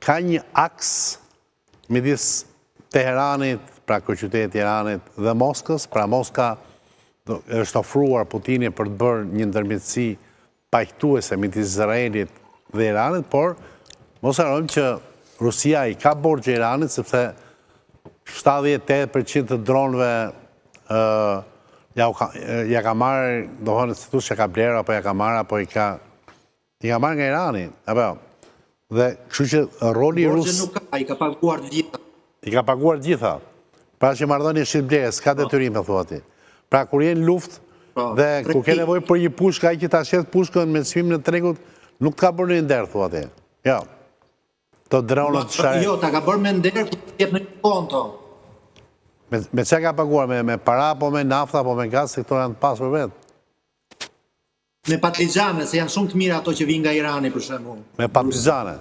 ka një aks midis Teheranit, pra kryeqytetit Iranit dhe Moskës, pra Moska është ofruar Putinit për të bërë një ndërmjetësi paqëtuese midis Izraelit dhe Iranit, por mos harrojmë që Rusia i ka borxhe Iranit sepse 78% të dronëve ja ka marrë, do thonë se thosh që ka blerë apo ja ka marrë apo i ka marrë nga Irani, apo. Dhe kështu që roli rus borxhe nuk ka, i ka paguar gjitha. I ka paguar gjitha. Pra që marrëdhënia shit blerës, ka detyrim thua ti. Pra kur je në luftë dhe kur ke nevojë për një pushkë, ai që ta shet pushkën me çmimin e tregut, nuk ka bërë një nder thua ti. Jo. To dronët share. Jo, ta ka bërë me nder, jep në konto. Me çka ka paguar, me para apo me nafta apo me gaz, se këto janë të pasur vetë. Me patligjane, se janë shumë të mira ato që vinë nga Irani për shembull. Me patligjane.